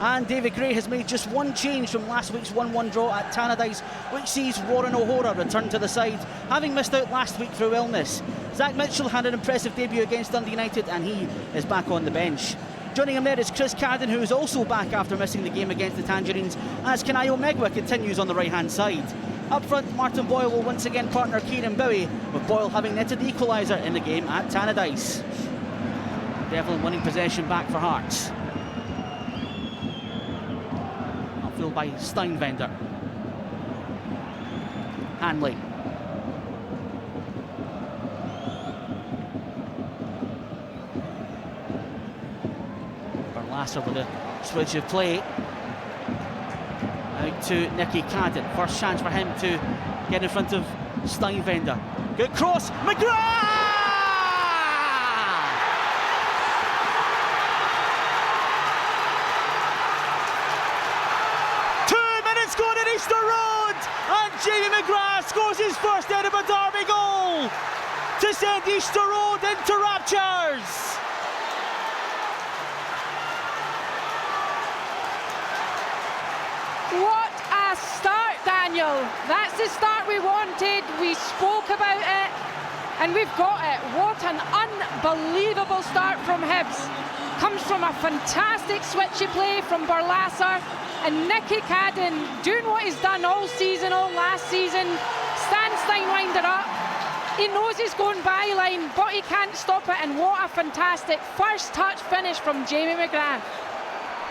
And David Gray has made just one change from last week's 1-1 draw at Tannadice, which sees Warren O'Hora return to the side, having missed out last week through illness. Zach Mitchell had an impressive debut against Dundee United, and he is back on the bench. Joining him there is Chris Cadden, who is also back after missing the game against the Tangerines, as Kanayo Megwa continues on the right-hand side. Up front, Martin Boyle will once again partner Kieran Bowie, with Boyle having netted the equaliser in the game at Tannadice. Devlin winning possession back for Hearts. Upfield by Steinvender. Hanley. Barlasser with a switch of play. Out to Nicky Cadden. First chance for him to get in front of Steinvender. Good cross. McGrath! 2 minutes gone at Easter Road, and Jamie McGrath scores his first Edinburgh Derby goal to send Easter Road into raptures. What a start, Daniel. That's the start we wanted. We spoke about it, and we've got it. What an unbelievable start from Hibs. Comes from a fantastic switchy play from Barlasser, and Nicky Cadden doing what he's done all season, all last season. Stands Steinwinder up. He knows he's going byline, but he can't stop it, and what a fantastic first touch finish from Jamie McGrath.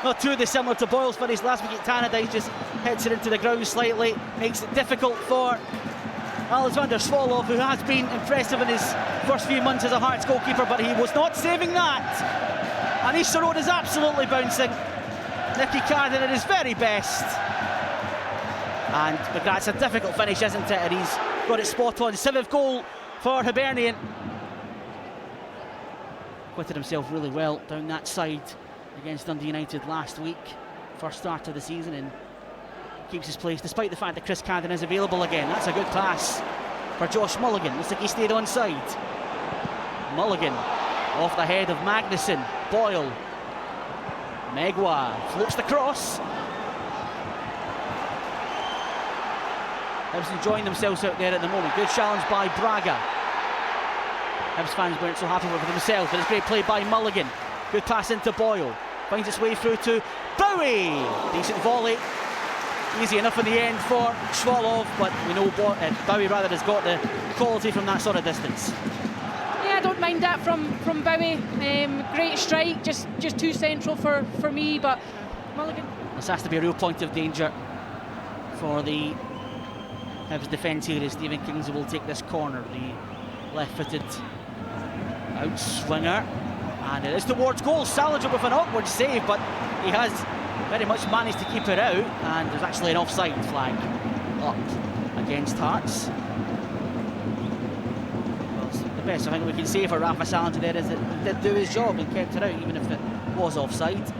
Not too dissimilar to Boyle's finish last week at Tannadice, just hits it into the ground slightly, makes it difficult for Alexander Swalov, who has been impressive in his first few months as a Hearts goalkeeper, but he was not saving that. And Easter Road is absolutely bouncing. Nicky Cadden at his very best. And McGrath's a difficult finish, isn't it? And he's got it spot on. 7th goal for Hibernian. Acquitted himself really well down that side against Dundee United last week. First start of the season, and keeps his place despite the fact that Chris Cadden is available again. That's a good pass for Josh Mulligan. Looks like he stayed on side. Mulligan off the head of Magnuson. Boyle. Megwa floats the cross. Hibs enjoying themselves out there at the moment. Good challenge by Braga. Hibs fans weren't so happy with themselves, but it's great play by Mulligan. Good pass into Boyle. Finds its way through to Bowie. Decent volley. Easy enough in the end for Swalov, but we know Bowie has got the quality from that sort of distance. Yeah, I don't mind that from Bowie. Great strike, just too central for me, but Mulligan. This has to be a real point of danger for the Hibs defence here, as Stephen Kingsley will take this corner. The left-footed outswinger. And it is towards goal. Salinger with an awkward save, but he has very much managed to keep it out. And there's actually an offside flag up against Hearts. Well, the best I think we can say for Rafa Salinger there is that he did do his job and kept it out, even if it was offside.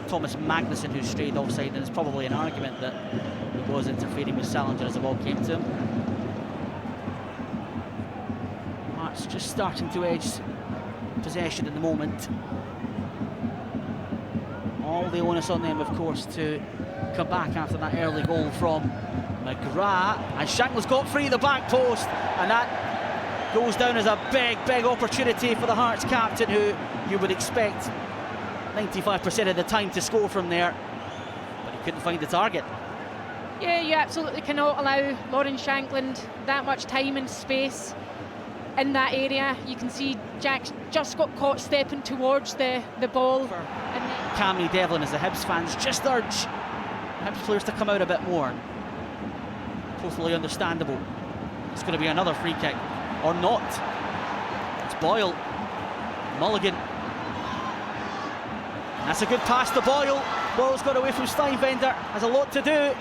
Thomas Magnuson who strayed offside, and there's probably an argument that he was interfering with Salinger as the ball came to him. Hearts just starting to edge possession at the moment. All the onus on them, of course, to come back after that early goal from McGrath. And Shankland's got free at the back post, and that goes down as a big opportunity for the Hearts captain, who you would expect 95% of the time to score from there, but he couldn't find the target. Yeah, you absolutely cannot allow Lauren Shankland that much time and space in that area. You can see Jack just got caught stepping towards the ball. Cammy Devlin, as the Hibs fans just urge Hibs players to come out a bit more. Totally understandable. It's going to be another free kick, or not. It's Boyle. Mulligan. That's a good pass to Boyle. Boyle's got away from Steinvender, has a lot to do,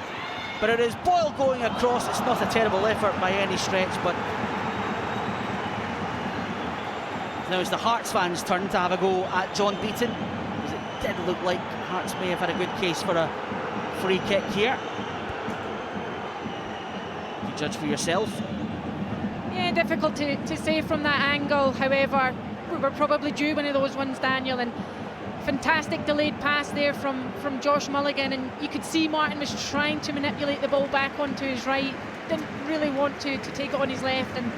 but it is Boyle going across. It's not a terrible effort by any stretch, but now it's the Hearts fans' turn to have a go at John Beaton, because it did look like Hearts may have had a good case for a free kick here. You judge for yourself. Yeah, difficult to say from that angle. However, we were probably due one of those ones, Daniel, and fantastic delayed pass there from Josh Mulligan, and you could see Martin was trying to manipulate the ball back onto his right, didn't really want to take it on his left, and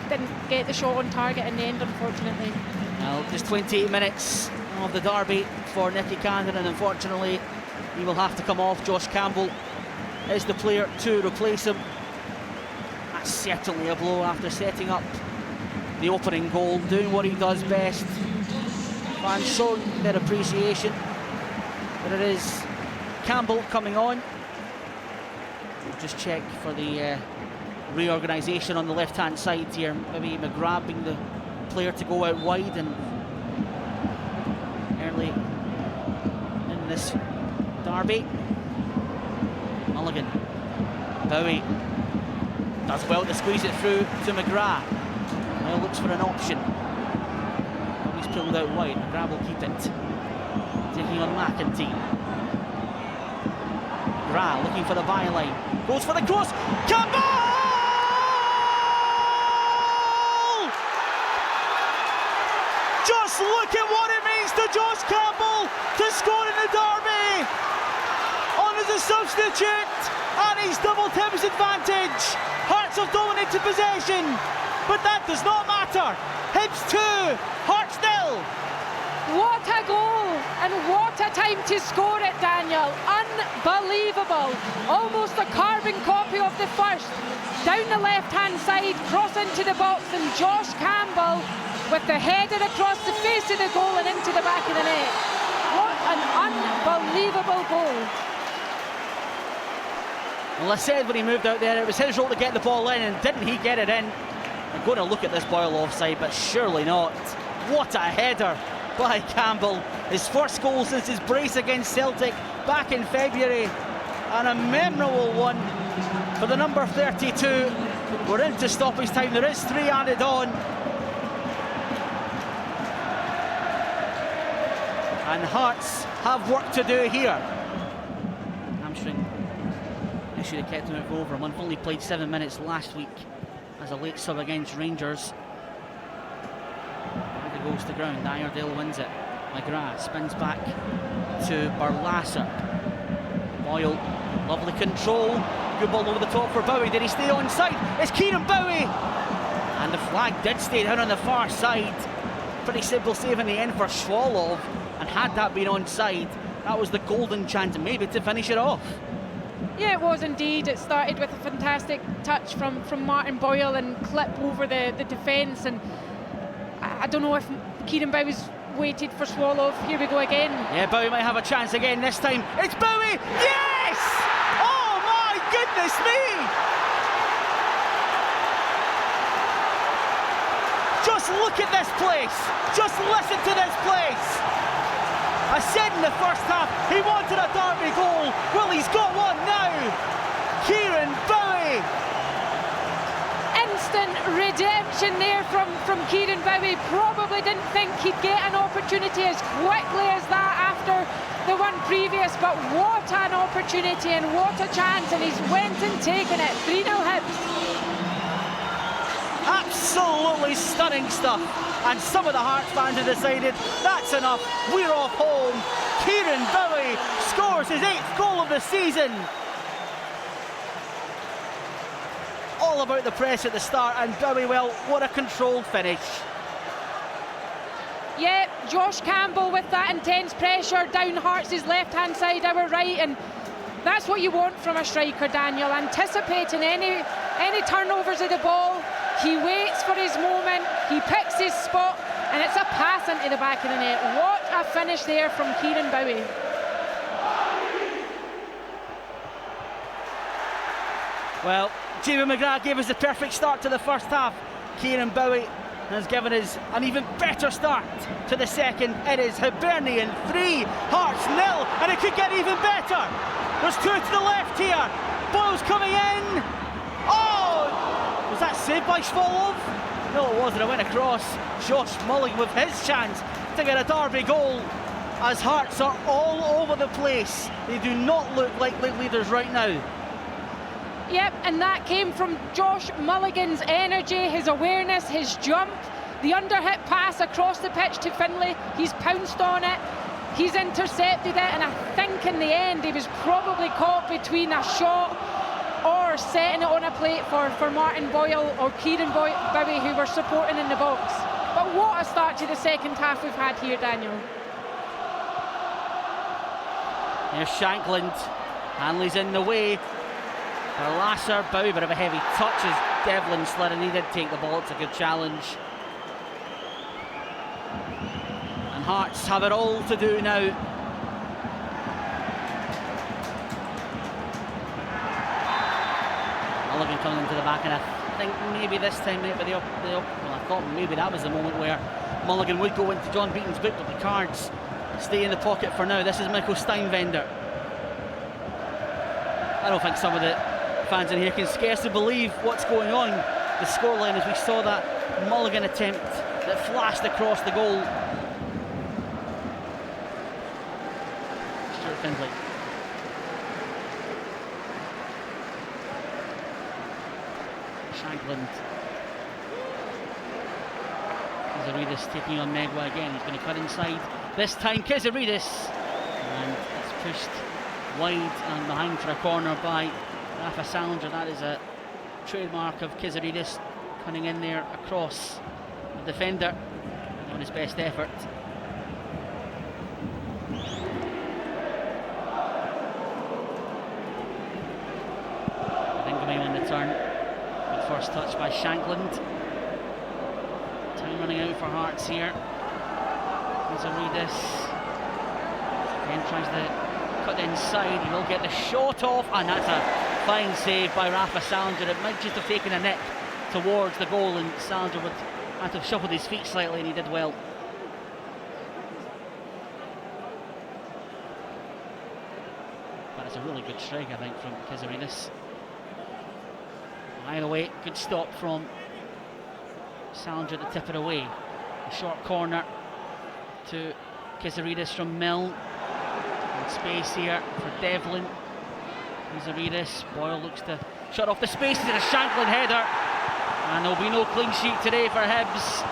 didn't get the shot on target in the end, unfortunately. Well, just 28 minutes of the derby for Nicky Cannon, and unfortunately he will have to come off. Josh Campbell is the player to replace him. That's certainly a blow after setting up the opening goal, doing what he does best. Fans showing their appreciation. But it is Campbell coming on. We'll just check for the reorganisation on the left-hand side here. Maybe McGrath being the player to go out wide, and early in this derby. Mulligan, Bowie does well to squeeze it through to McGrath. Now looks for an option. He's pulled out wide. McGrath will keep it. Taking on McEntee. McGrath looking for the byline. Goes for the cross. Campbell! Just look at what it means to Josh Campbell to score in the derby. On as a substitute, and he's doubled Hibs' advantage. Hearts have dominated possession, but that does not matter. Hibs 2, Hearts 0. What a goal, and what a time to score it, Daniel. Unbelievable. Almost a carbon copy of the first. Down the left-hand side, cross into the box, and Josh Campbell with the header across the face of the goal and into the back of the net. What an unbelievable goal. Well, I said when he moved out there, it was his role to get the ball in, and didn't he get it in? I'm going to look at this Boyle offside, but surely not. What a header by Campbell. His first goal since his brace against Celtic back in February, and a memorable one for the number 32. We're into stoppage time. There is 3 added on. And Hearts have work to do here. Hamstring. They should have kept him at over. One only played 7 minutes last week as a late sub against Rangers. It goes to ground. Iredale wins it. McGrath spins back to Barlasser. Boyle, lovely control. Good ball over the top for Bowie. Did he stay onside? It's Kieran Bowie! And the flag did stay down on the far side. Pretty simple save in the end for Swallow. And had that been onside, that was the golden chance maybe to finish it off. Yeah, it was indeed. It started with a fantastic touch from Martin Boyle and clip over the defence, and I don't know if Kieran Bowie's waited for Swallow. Here we go again. Yeah, Bowie might have a chance again this time. It's Bowie! Yes! Oh my goodness me! Just look at this place. Just listen to this place. I said in the first half he wanted a derby goal. Well, he's got one now. Kieran Bowie. Instant redemption there from Kieran Bowie. Probably didn't think he'd get an opportunity as quickly as that after the one previous, but what an opportunity and what a chance, and he's went and taken it. 3-0 Hibs. Absolutely stunning stuff. And some of the Hearts fans have decided that's enough. We're off home. Kieran Bowie scores his 8th goal of the season. All about the press at the start, and Bowie, well, what a controlled finish. Yeah, Josh Campbell with that intense pressure down Hearts' left-hand side, our right, and that's what you want from a striker, Daniel. Anticipating any turnovers of the ball. He waits for his moment, he picks his spot, and it's a pass into the back of the net. What a finish there from Kieran Bowie. Well, Jamie McGrath gave us the perfect start to the first half. Kieran Bowie has given us an even better start to the second. It is Hibernian 3, Hearts 0, and it could get even better. There's 2 to the left here. Boyle's coming in. Oh! Was that saved by Swallow? No, it wasn't. It went across. Josh Mulligan with his chance to get a derby goal, as Hearts are all over the place. They do not look like league leaders right now. Yep, and that came from Josh Mulligan's energy, his awareness, his jump, the underhit pass across the pitch to Finlay. He's pounced on it, he's intercepted it, and I think in the end he was probably caught between a shot or setting it on a plate for Martin Boyle or Kieran Bowie, who were supporting in the box. But what a start to the second half we've had here, Daniel. Here's Shankland. Hanley's in the way. Lasser, Bowie, bit of a heavy touch as Devlin slid, and he did take the ball. It's a good challenge. And Hearts have it all to do now. Mulligan coming into the back, and I think maybe this time well, I thought maybe that was the moment where Mulligan would go into John Beaton's boot, but the cards stay in the pocket for now. This is Mikkel Steinvender. I don't think some of the fans in here can scarcely believe what's going on. The scoreline, as we saw that Mulligan attempt that flashed across the goal. Stuart Findlay. Shankland. Kizaridis taking on Megwa again. He's going to cut inside. This time Kizaridis. And it's pushed wide and behind for a corner by Rafa Salinger. That is a trademark of Kizaridis, cutting in there across the defender on his best effort. Ingame on the turn. Good first touch by Shankland. Time running out for Hearts here. Kizaridis again tries to cut inside. He will get the shot off, and that's a fine save by Rafa Salinger. It might just have taken a nick towards the goal, and Salinger would have to have shuffled his feet slightly, and he did well. But it's a really good strike, I think, from Kizaridis. Either way, good stop from Salinger to tip it away. A short corner to Kizaridis from Milne. Space here for Devlin. Kizaridis. Boyle looks to shut off the space. It's a Shankland header, and there'll be no clean sheet today for Hibs.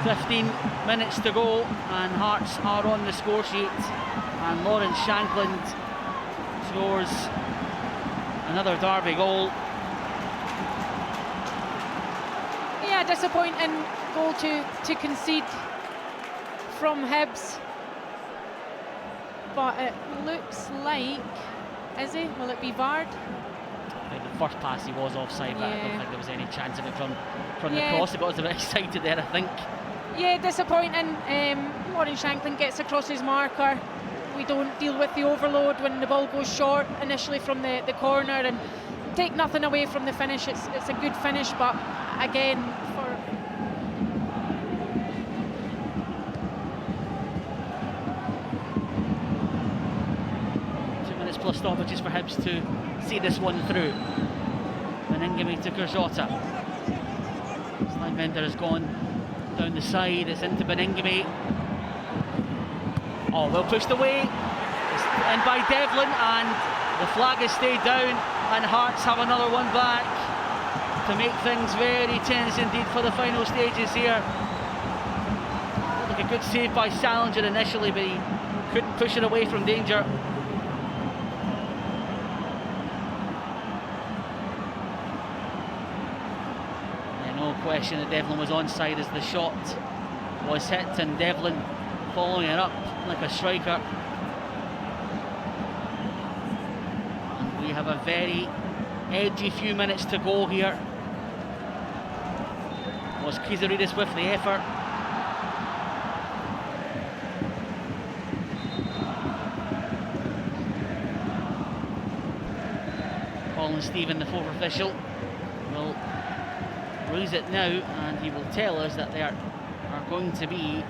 15 minutes to go, and Hearts are on the score sheet. And Lawrence Shankland scores another Derby goal. Yeah, disappointing goal to concede from Hibs. But it looks like, is he? Will it be VAR'd? I think the first pass he was offside, but I don't think there was any chance of it from the cross. He got a bit excited there, I think. Yeah, disappointing. Lawrence Shankland gets across his marker. We don't deal with the overload when the ball goes short initially from the corner, and take nothing away from the finish. It's a good finish, but again, for plus stoppages for Hibs to see this one through. Beningame to Kurjota. Steinvender has gone down the side. It's into Beningame. Oh, well pushed away. It's in by Devlin, and the flag has stayed down, and Hearts have another one back to make things very tense indeed for the final stages here. Like a good save by Salinger initially, but he couldn't push it away from danger. Question that Devlin was onside as the shot was hit, and Devlin following it up like a striker. And we have a very edgy few minutes to go here. Was Kizaridis with the effort? Colin Stephen, the fourth official, will lose it now, and he will tell us that there are going to be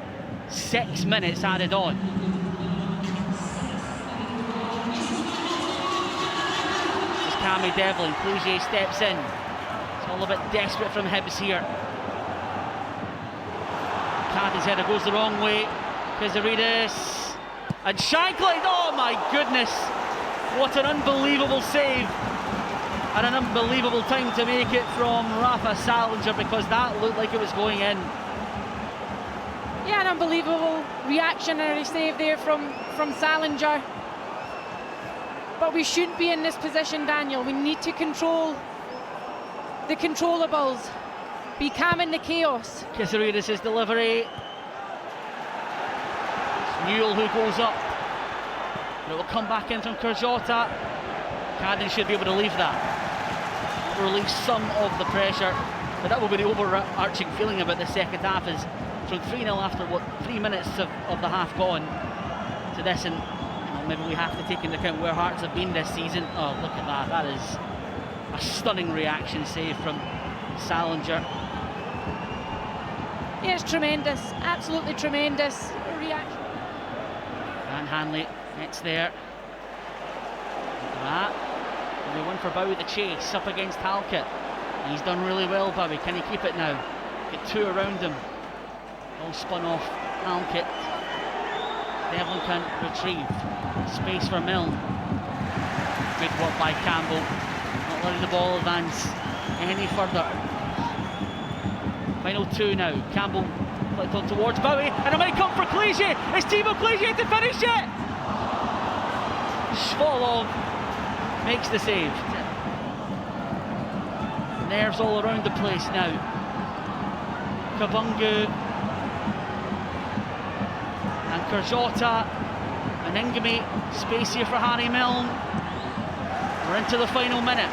6 minutes added on. This is Cammy Devlin. Cloutier steps in. It's all a bit desperate from Hibs here. Caddy's header goes the wrong way. Kizaridis and Shankland. Oh my goodness, what an unbelievable save. And an unbelievable time to make it from Rafa Salinger, because that looked like it was going in. Yeah, an unbelievable reactionary save there from Salinger. But we shouldn't be in this position, Daniel. We need to control the controllables. Be calm in the chaos. Kisaridis' delivery. It's Newell who goes up. But it will come back in from Kurjota. Cadden should be able to leave that. Release some of the pressure. But that will be the overarching feeling about the second half, is from 3-0 after 3 minutes of the half gone to this, and maybe we have to take into account where Hearts have been this season. Oh, look at that. That is a stunning reaction save from Salinger. Yeah, it's tremendous. Absolutely tremendous reaction. And Hanley gets there. Look at that. And we win for Bowie the chase up against Halkett. He's done really well, Bowie. Can he keep it now? Get two around him. All spun off Halkett. Devlin can retrieve. Space for Milne. Good work by Campbell. Not letting the ball advance any further. Final two now. Campbell flicked on towards Bowie, and it might come for Clégier. It's Thibaut Clégier to finish it. Schwalov makes the save. Nerves all around the place now. Kabungu and Kurjota and Ingamy. Space here for Harry Milne. We're into the final minute.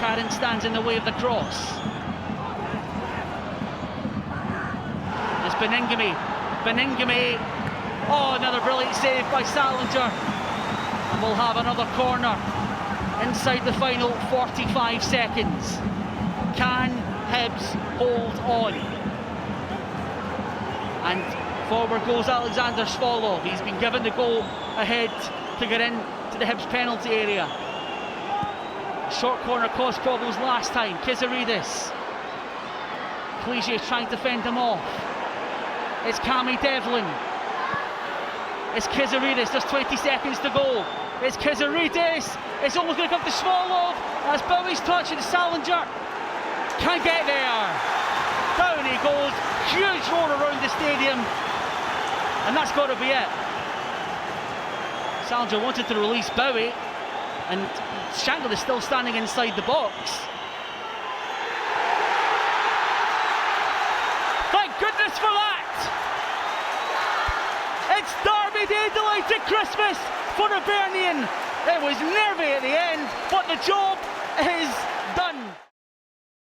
Cadden stands in the way of the cross. It's Beningamy. Oh, another brilliant save by Salinger. And we'll have another corner inside the final 45 seconds. Can Hibs hold on? And forward goes Alexander Schwalov. He's been given the go ahead to get in to the Hibs penalty area. Short corner caused problems last time. Kisaridis. Clégier trying to fend him off. It's Cammy Devlin. It's Kisaridis. There's 20 seconds to go. It's Kisaridis. It's almost going to come to Schwalov. As Bowie's touching Salinger. Can't get there. Down he goes. Huge roar around the stadium. And that's got to be it. Salinger wanted to release Bowie, and Shangle is still standing inside the box. Thank goodness for that. It's Derby Day Delighted Christmas for Hibernian. It was nervy at the end, but the job is